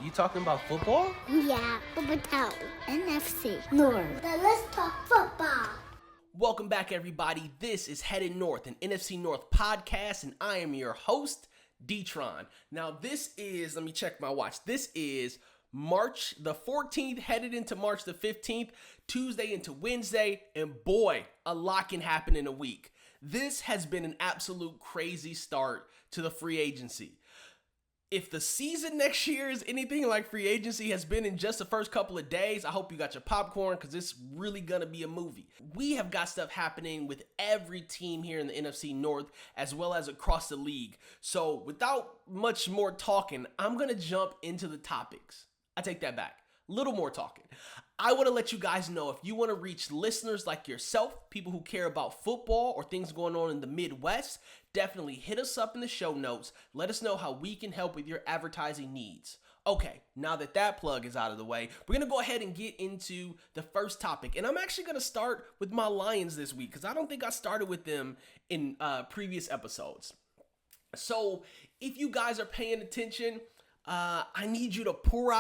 You talking about football? Yeah, Football. NFCNorth. Then let's talk football. Welcome back, everybody. This is HeadedNorth, an NFCNorth podcast, and I am your host, D-Tron. Now, this is, let me check my watch. This is March the 14th, headed into March the 15th, Tuesday into Wednesday, and boy, a lot can happen in a week. This has been an absolute crazy start to the free agency. If the season next year is anything like free agency has been in just the first couple of days, I hope you got your popcorn because it's really going to be a movie. We have got stuff happening with every team here in the NFC North as well as across the league. So without much more talking, I'm going to jump into the topics. I take that back. Little more talking. I want to let you guys know if you want to reach listeners like yourself, people who care about football or things going on in the Midwest, definitely hit us up in the show notes. Let us know how we can help with your advertising needs. Okay, now that that plug is out of the way, we're going to go ahead and get into the first topic. And I'm actually going to start with my Lions this week because I don't think I started with them in previous episodes. So if you guys are paying attention, I need you to pour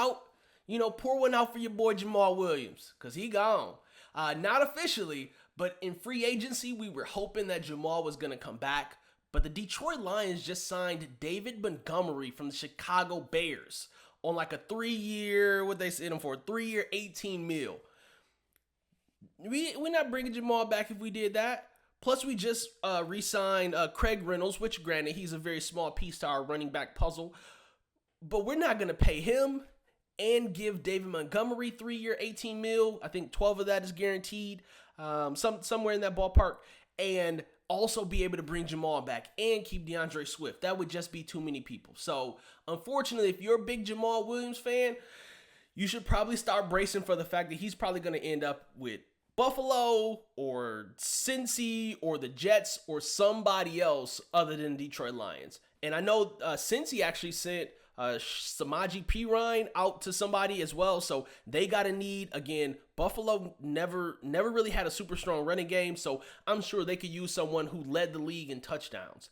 one out for your boy Jamal Williams, because he gone. Not officially, but in free agency, we were hoping that Jamal was going to come back. But the Detroit Lions just signed David Montgomery from the Chicago Bears on like a 3-year, what they said him for, 3-year, $18 million. We're not bringing Jamal back if we did that. Plus, we just re-signed Craig Reynolds, which granted, he's a very small piece to our running back puzzle. But we're not going to pay him and give David Montgomery 3-year, $18 million. I think 12 of that is guaranteed, somewhere in that ballpark, and also be able to bring Jamal back and keep DeAndre Swift. That would just be too many people. So, unfortunately, if you're a big Jamal Williams fan, you should probably start bracing for the fact that he's probably going to end up with Buffalo or Cincy or the Jets or somebody else other than Detroit Lions. And I know Cincy actually sent Samaje Perine out to somebody as well, so they got a need. Again, Buffalo never really had a super strong running game, so I'm sure they could use someone who led the league in touchdowns.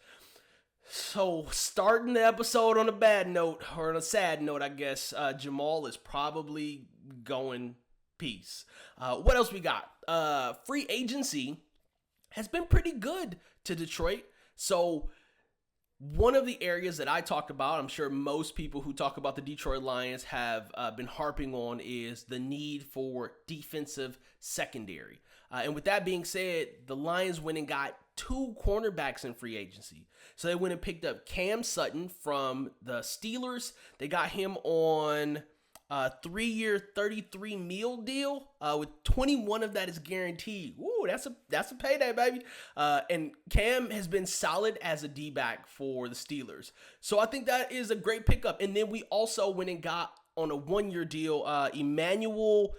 So starting the episode on a bad note, or on a sad note, I guess, Jamal is probably going peace. What else we got? Free agency has been pretty good to Detroit, so one of the areas that I talked about, I'm sure most people who talk about the Detroit Lions have been harping on, is the need for defensive secondary. And with that being said, the Lions went and got 2 cornerbacks in free agency. So they went and picked up Cam Sutton from the Steelers. They got him on a 3-year, $33 million deal, with 21 of that is guaranteed. Ooh, that's a payday, baby. And Cam has been solid as a D-back for the Steelers. So I think that is a great pickup. And then we also went and got on a 1-year deal, Emmanuel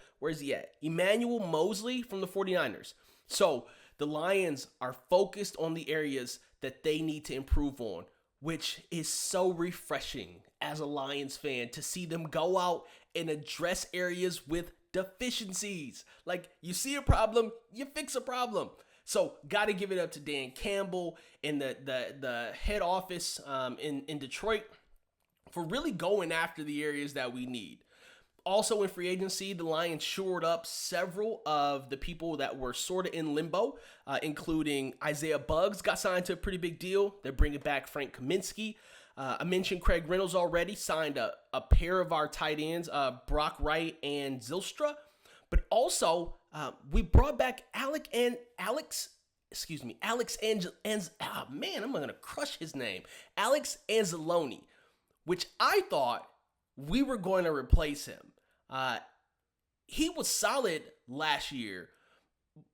Mosley from the 49ers. So the Lions are focused on the areas that they need to improve on, which is so refreshing as a Lions fan to see them go out and address areas with deficiencies. Like, you see a problem, you fix a problem. So, got to give it up to Dan Campbell and the head office in Detroit for really going after the areas that we need. Also in free agency, the Lions shored up several of the people that were sort of in limbo, including Isaiah Buggs got signed to a pretty big deal. They're bringing back Frank Kaminsky. I mentioned Craig Reynolds already, signed a pair of our tight ends, Brock Wright and Zylstra. But also, we brought back Alex Anzalone, which I thought we were going to replace him. He was solid last year,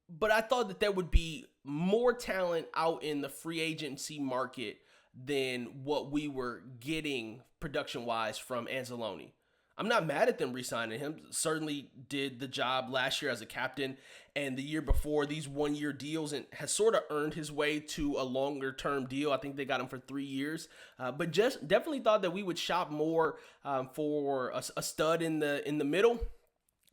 but I thought that there would be more talent out in the free agency market than what we were getting production-wise from Anzalone. I'm not mad at them re-signing him. Certainly did the job last year as a captain and the year before, these 1-year deals, and has sort of earned his way to a longer-term deal. I think they got him for 3 years. But just definitely thought that we would shop more for a stud in the middle.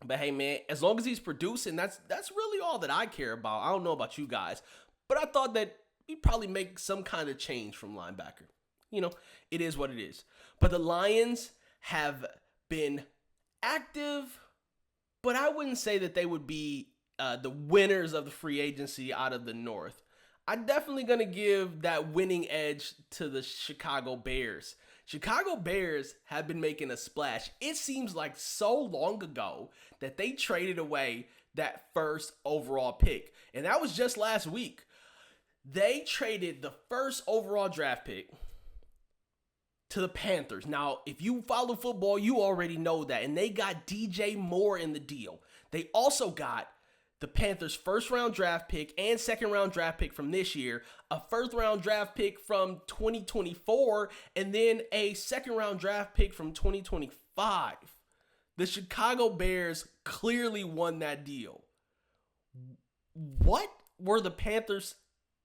But hey, man, as long as he's producing, that's really all that I care about. I don't know about you guys, but I thought that he'd probably make some kind of change from linebacker. You know, it is what it is. But the Lions have been active, but I wouldn't say that they would be the winners of the free agency out of the North. I'm definitely going to give that winning edge to the Chicago Bears. Chicago Bears have been making a splash. It seems like so long ago that they traded away that first overall pick. And that was just last week. They traded the first overall draft pick to the Panthers. Now, if you follow football, you already know that. And they got DJ Moore in the deal. They also got the Panthers' first-round draft pick and second-round draft pick from this year, a first-round draft pick from 2024, and then a second-round draft pick from 2025. The Chicago Bears clearly won that deal. What were the Panthers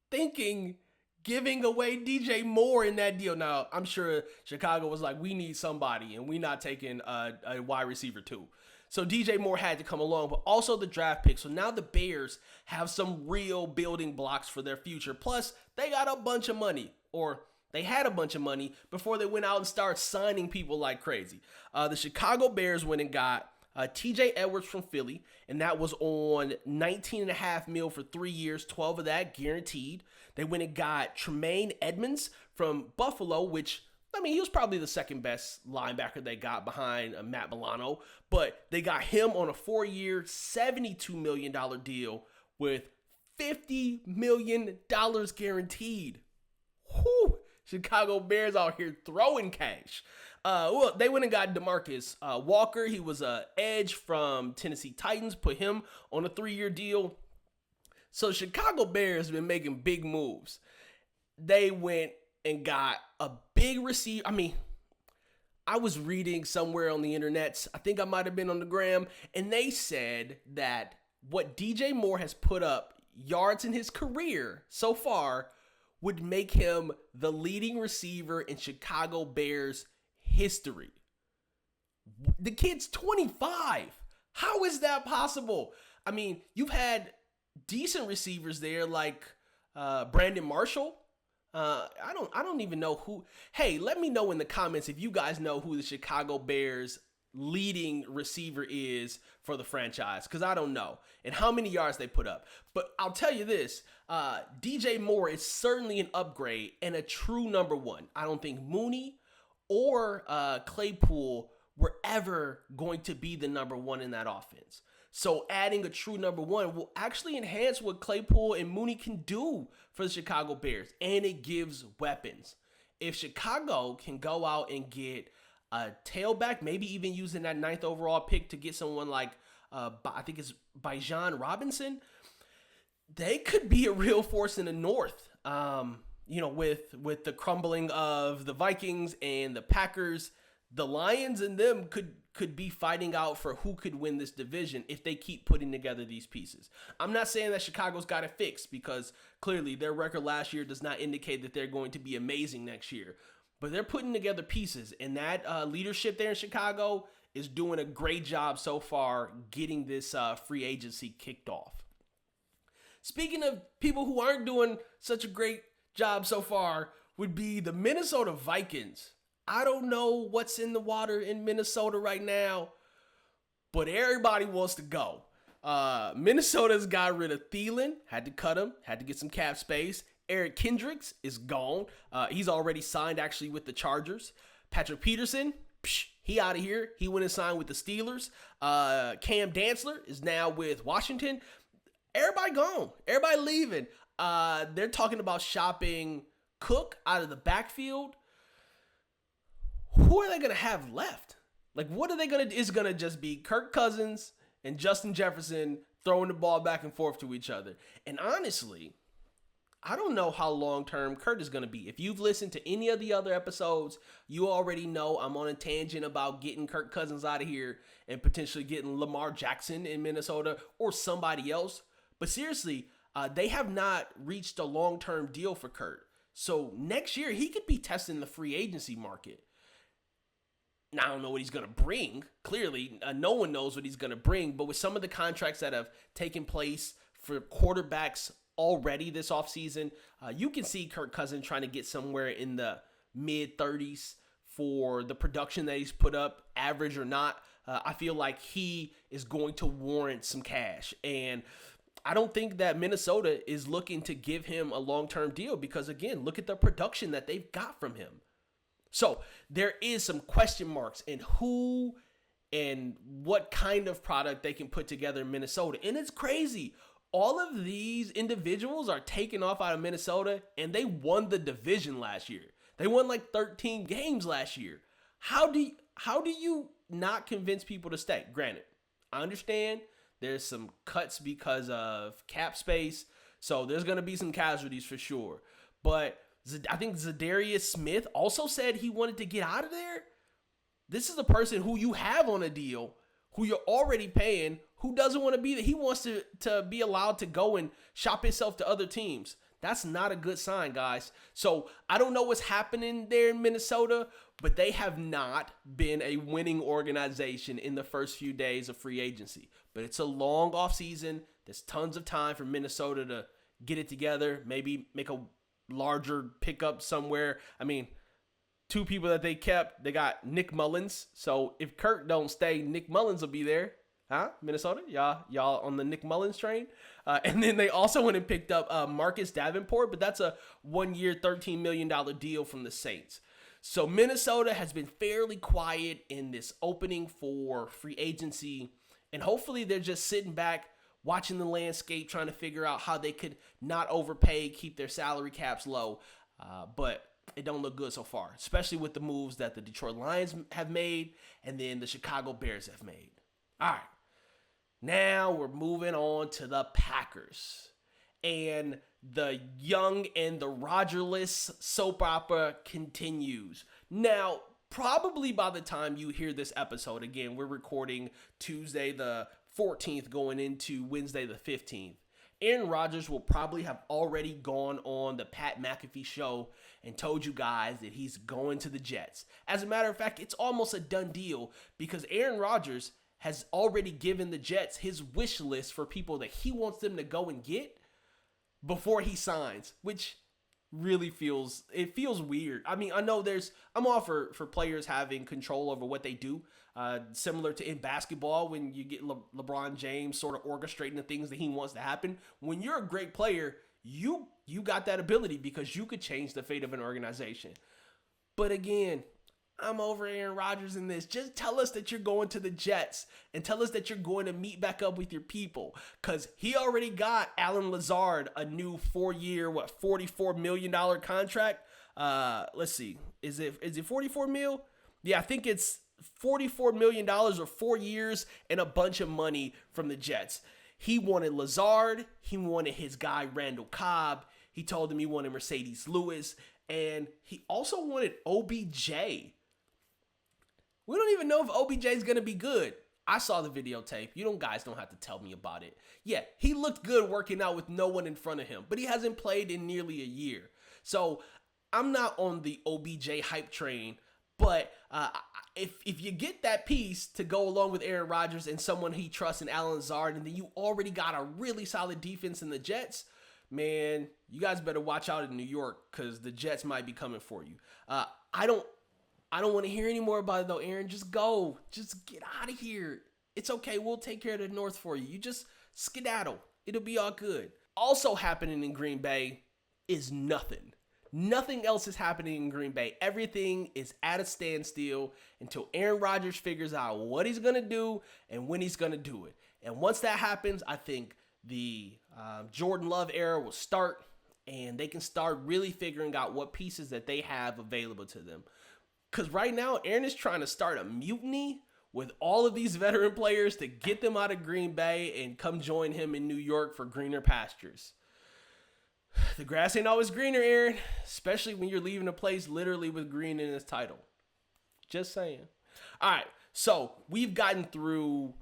thinking giving away DJ Moore in that deal? Now, I'm sure Chicago was like, we need somebody, and we're not taking a wide receiver too. So DJ Moore had to come along, but also the draft pick. So now the Bears have some real building blocks for their future. Plus, they got a bunch of money, or they had a bunch of money before they went out and started signing people like crazy. The Chicago Bears went and got TJ Edwards from Philly, and that was on $19.5 million for 3 years, 12 of that guaranteed. They went and got Tremaine Edmonds from Buffalo, which, I mean, he was probably the second best linebacker they got behind Matt Milano, but they got him on a 4-year, $72 million deal with $50 million guaranteed. Whew, Chicago Bears out here throwing cash. Well, they went and got DeMarcus Walker. He was an edge from Tennessee Titans, put him on a 3-year deal. So Chicago Bears been making big moves. They went and got a big receiver. I mean, I was reading somewhere on the internet, I think I might have been on the gram, and they said that what DJ Moore has put up yards in his career so far would make him the leading receiver in Chicago Bears history. The kid's 25. How is that possible? I mean, you've had decent receivers there like Brandon Marshall. I don't even know who. Hey, let me know in the comments if you guys know who the Chicago Bears leading receiver is for the franchise, because I don't know, and how many yards they put up. But I'll tell you this, DJ Moore is certainly an upgrade and a true number one. I don't think Mooney or Claypool were ever going to be the number one in that offense. So adding a true number one will actually enhance what Claypool and Mooney can do for the Chicago Bears, and it gives weapons. If Chicago can go out and get a tailback, maybe even using that 9th overall pick to get someone like, I think it's Bijan Robinson, they could be a real force in the North. With the crumbling of the Vikings and the Packers, the Lions and them could be fighting out for who could win this division if they keep putting together these pieces. I'm not saying that Chicago's got it fixed, because clearly their record last year does not indicate that they're going to be amazing next year. But they're putting together pieces, and that leadership there in Chicago is doing a great job so far getting this free agency kicked off. Speaking of people who aren't doing such a great job so far, would be the Minnesota Vikings. I don't know what's in the water in Minnesota right now, but everybody wants to go. Minnesota's got rid of Thielen, had to cut him, had to get some cap space. Eric Kendricks is gone. He's already signed actually with the Chargers. Patrick Peterson, he out of here. He went and signed with the Steelers. Cam Dantzler is now with Washington. Everybody gone. Everybody leaving. They're talking about shopping Cook out of the backfield. Who are they going to have left? Like, what are they going to do? It's going to just be Kirk Cousins and Justin Jefferson throwing the ball back and forth to each other. And honestly, I don't know how long-term Kurt is going to be. If you've listened to any of the other episodes, you already know I'm on a tangent about getting Kirk Cousins out of here and potentially getting Lamar Jackson in Minnesota or somebody else. But seriously, they have not reached a long-term deal for Kurt. So next year, he could be testing the free agency market. Now, I don't know what he's going to bring. Clearly, no one knows what he's going to bring. But with some of the contracts that have taken place for quarterbacks already this offseason, you can see Kirk Cousins trying to get somewhere in the mid-30s for the production that he's put up, average or not. I feel like he is going to warrant some cash. And I don't think that Minnesota is looking to give him a long-term deal because, again, look at the production that they've got from him. So there is some question marks in who and what kind of product they can put together in Minnesota. And it's crazy. All of these individuals are taken off out of Minnesota, and they won the division last year. They won like 13 games last year. How do you not convince people to stay? Granted, I understand there's some cuts because of cap space, so there's going to be some casualties for sure. But I think Zadarius Smith also said he wanted to get out of there. This is a person who you have on a deal, who you're already paying, who doesn't want to be there. He wants to be allowed to go and shop himself to other teams. That's not a good sign, guys. So I don't know what's happening there in Minnesota, but they have not been a winning organization in the first few days of free agency. But it's a long offseason. There's tons of time for Minnesota to get it together, maybe make a larger pickup somewhere. I mean, two people that they kept, they got Nick Mullins. So if Kirk don't stay, Nick Mullins will be there. Huh? Minnesota? Y'all on the Nick Mullins train? And then they also went and picked up Marcus Davenport, but that's a 1-year, $13 million deal from the Saints. So Minnesota has been fairly quiet in this opening for free agency, and hopefully they're just sitting back, watching the landscape, trying to figure out how they could not overpay, keep their salary caps low. But it don't look good so far, especially with the moves that the Detroit Lions have made and then the Chicago Bears have made. All right. Now we're moving on to the Packers. And the young and the Rogerless soap opera continues. Now, probably by the time you hear this episode, again, we're recording Tuesday the 14th going into Wednesday the 15th. Aaron Rodgers will probably have already gone on the Pat McAfee show and told you guys that he's going to the Jets. As a matter of fact, it's almost a done deal because Aaron Rodgers has already given the Jets his wish list for people that he wants them to go and get before he signs, which really feels weird. I mean, I know I'm all for players having control over what they do, similar to in basketball when you get LeBron James sort of orchestrating the things that he wants to happen. When you're a great player, you got that ability because you could change the fate of an organization. But again, I'm over Aaron Rodgers in this. Just tell us that you're going to the Jets and tell us that you're going to meet back up with your people because he already got Alan Lazard a new 4-year, $44 million contract. Let's see. Is it 44 mil? Yeah, I think it's $44 million or 4 years and a bunch of money from the Jets. He wanted Lazard. He wanted his guy Randall Cobb. He told him he wanted Mercedes Lewis. And he also wanted OBJ. We don't even know if OBJ is going to be good. I saw the videotape. Guys don't have to tell me about it. Yeah, he looked good working out with no one in front of him, but he hasn't played in nearly a year. So I'm not on the OBJ hype train, but if you get that piece to go along with Aaron Rodgers and someone he trusts in Alan Lazard, and then you already got a really solid defense in the Jets, man, you guys better watch out in New York because the Jets might be coming for you. I don't want to hear any more about it, though, Aaron. Just go. Just get out of here. It's okay. We'll take care of the North for you. You just skedaddle. It'll be all good. Also happening in Green Bay is nothing. Nothing else is happening in Green Bay. Everything is at a standstill until Aaron Rodgers figures out what he's going to do and when he's going to do it. And once that happens, I think the Jordan Love era will start, and they can start really figuring out what pieces that they have available to them. Because right now, Aaron is trying to start a mutiny with all of these veteran players to get them out of Green Bay and come join him in New York for greener pastures. The grass ain't always greener, Aaron, especially when you're leaving a place literally with green in its title. Just saying. All right, so we've gotten through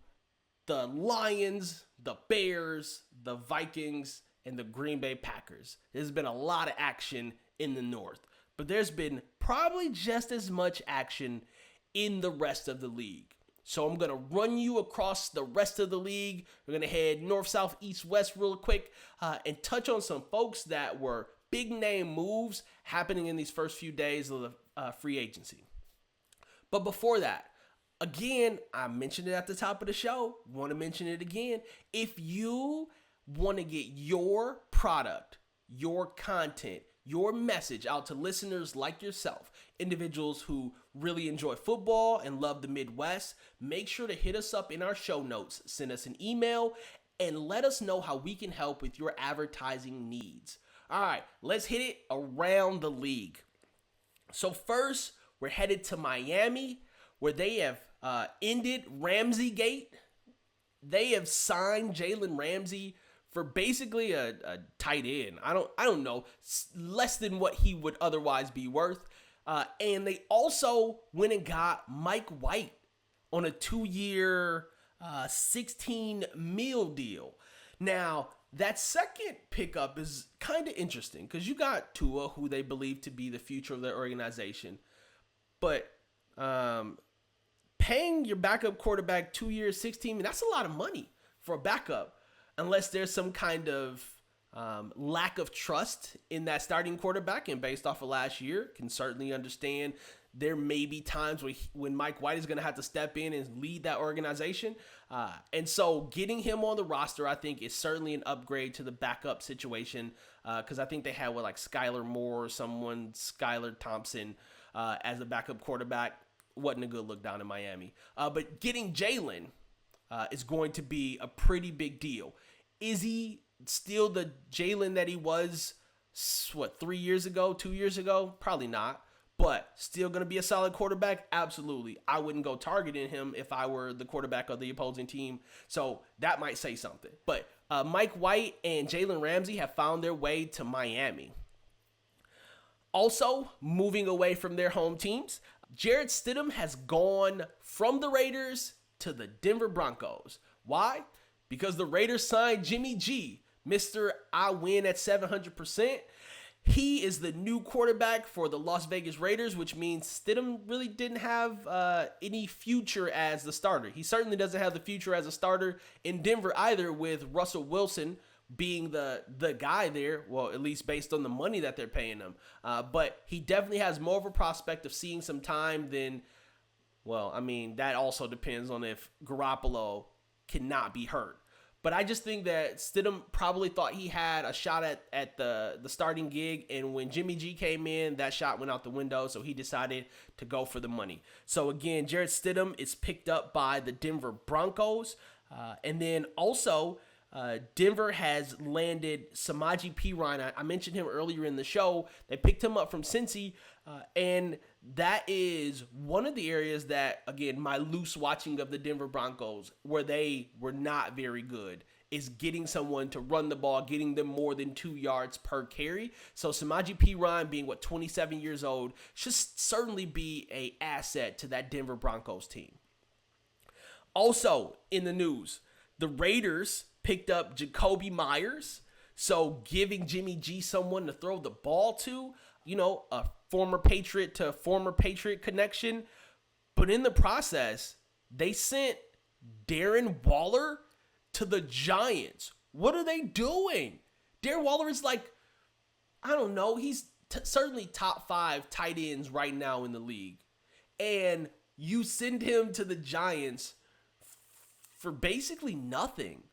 the Lions, the Bears, the Vikings, and the Green Bay Packers. There's been a lot of action in the North. But there's been probably just as much action in the rest of the league. So I'm going to run you across the rest of the league. We're going to head north, south, east, west real quick and touch on some folks that were big name moves happening in these first few days of the free agency. But before that, again, I mentioned it at the top of the show. Want to mention it again. If you want to get your product, your content, your message out to listeners like yourself, individuals who really enjoy football and love the Midwest, make sure to hit us up in our show notes, send us an email, and let us know how we can help with your advertising needs. All right, let's hit it around the league. So first, we're headed to Miami, where they have ended Ramsey-gate. They have signed Jalen Ramsey for basically a tight end. I don't know, less than what he would otherwise be worth. And they also went and got Mike White on a 2-year, $16 million deal. Now, that second pickup is kind of interesting because you got Tua, who they believe to be the future of their organization. But paying your backup quarterback 2 years, $16 million, that's a lot of money for a backup, unless there's some kind of lack of trust in that starting quarterback. And based off of last year, can certainly understand there may be times when Mike White is going to have to step in and lead that organization. And so getting him on the roster, I think, is certainly an upgrade to the backup situation, because I think they had Skylar Moore or Skylar Thompson as a backup quarterback. Wasn't a good look down in Miami. But getting Jalen is going to be a pretty big deal. Is he still the Jalen that he was, 2 years ago? Probably not. But still going to be a solid quarterback? Absolutely. I wouldn't go targeting him if I were the quarterback of the opposing team. So that might say something. But Mike White and Jalen Ramsey have found their way to Miami. Also, moving away from their home teams, Jarrett Stidham has gone from the Raiders to the Denver Broncos. Why? Because the Raiders signed Jimmy G, Mr. I win at 700%. He is the new quarterback for the Las Vegas Raiders, which means Stidham really didn't have any future as the starter. He certainly doesn't have the future as a starter in Denver either, with Russell Wilson being the guy there, well, at least based on the money that they're paying him. But he definitely has more of a prospect of seeing some time than, well, I mean, that also depends on if Garoppolo cannot be hurt. But I just think that Stidham probably thought he had a shot at the starting gig, and when Jimmy G came in, that shot went out the window, so he decided to go for the money. So again, Jarrett Stidham is picked up by the Denver Broncos, and then also Denver has landed Samaje Perine. I mentioned him earlier in the show. They picked him up from Cincy, and that is one of the areas that, again, my loose watching of the Denver Broncos, where they were not very good, is getting someone to run the ball, getting them more than 2 yards per carry. So Samaje Perine, being 27 years old, should certainly be an asset to that Denver Broncos team. Also in the news, the Raiders picked up Jacoby Myers, so giving Jimmy G someone to throw the ball to, a former Patriot to former Patriot connection. But in the process, they sent Darren Waller to the Giants. What are they doing? Darren Waller is I don't know, he's certainly top 5 tight ends right now in the league. And you send him to the Giants for basically nothing.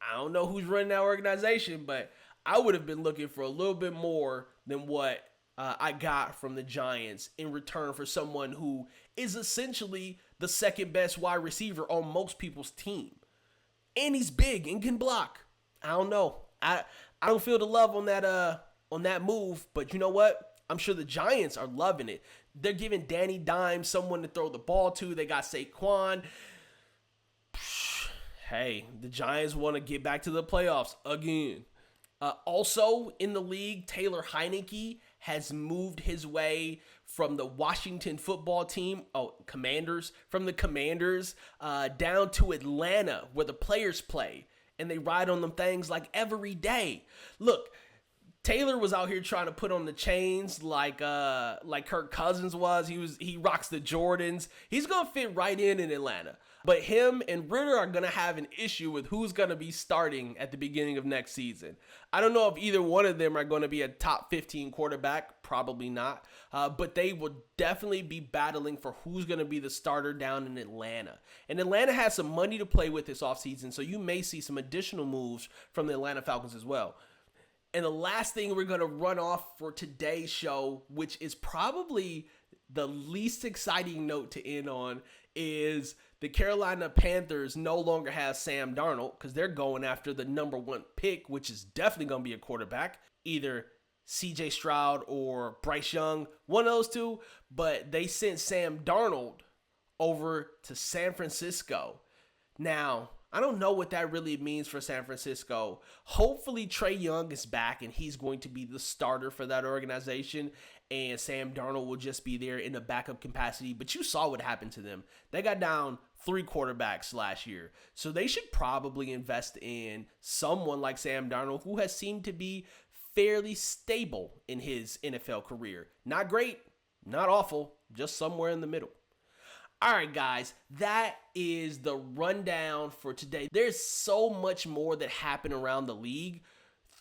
I don't know who's running that organization, but I would have been looking for a little bit more than what I got from the Giants in return for someone who is essentially the second best wide receiver on most people's team. And he's big and can block. I don't know. I don't feel the love on that move, but you know what? I'm sure the Giants are loving it. They're giving Danny Dimes someone to throw the ball to. They got Saquon. Hey, the Giants want to get back to the playoffs again. Also in the league, Taylor Heineke has moved his way from the Washington football team, from the Commanders, down to Atlanta, where the players play, and they ride on them things every day. Look, Taylor was out here trying to put on the chains like Kirk Cousins was. He rocks the Jordans. He's gonna fit right in Atlanta. But him and Ritter are gonna have an issue with who's gonna be starting at the beginning of next season. I don't know if either one of them are gonna be a top 15 quarterback. Probably not. But they will definitely be battling for who's gonna be the starter down in Atlanta. And Atlanta has some money to play with this offseason, so you may see some additional moves from the Atlanta Falcons as well. And the last thing we're going to run off for today's show, which is probably the least exciting note to end on, is the Carolina Panthers no longer have Sam Darnold because they're going after the number 1 pick, which is definitely going to be a quarterback, either CJ Stroud or Bryce Young, one of those two. But they sent Sam Darnold over to San Francisco. Now, I don't know what that really means for San Francisco. Hopefully Trey Young is back and he's going to be the starter for that organization, and Sam Darnold will just be there in a backup capacity. But you saw what happened to them. They got down 3 quarterbacks last year. So they should probably invest in someone like Sam Darnold, who has seemed to be fairly stable in his NFL career. Not great, not awful, just somewhere in the middle. All right, guys, that is the rundown for today. There's so much more that happened around the league.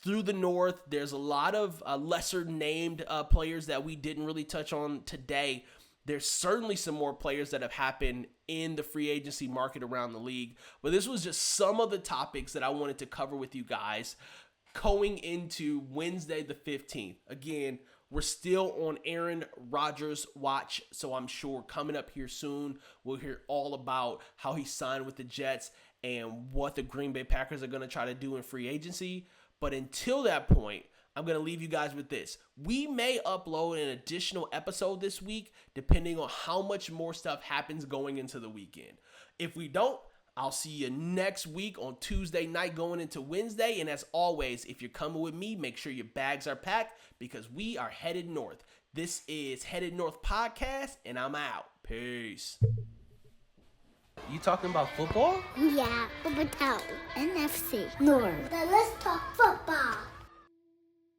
Through the North, there's a lot of lesser named players that we didn't really touch on today. There's certainly some more players that have happened in the free agency market around the league. But this was just some of the topics that I wanted to cover with you guys going into Wednesday the 15th. Again, we're still on Aaron Rodgers' watch, so I'm sure coming up here soon, we'll hear all about how he signed with the Jets and what the Green Bay Packers are going to try to do in free agency. But until that point, I'm going to leave you guys with this. We may upload an additional episode this week, depending on how much more stuff happens going into the weekend. If we don't, I'll see you next week on Tuesday night going into Wednesday. And as always, if you're coming with me, make sure your bags are packed because we are headed north. This is Headed North Podcast, and I'm out. Peace. You talking about football? Yeah, but NFC North. Let's talk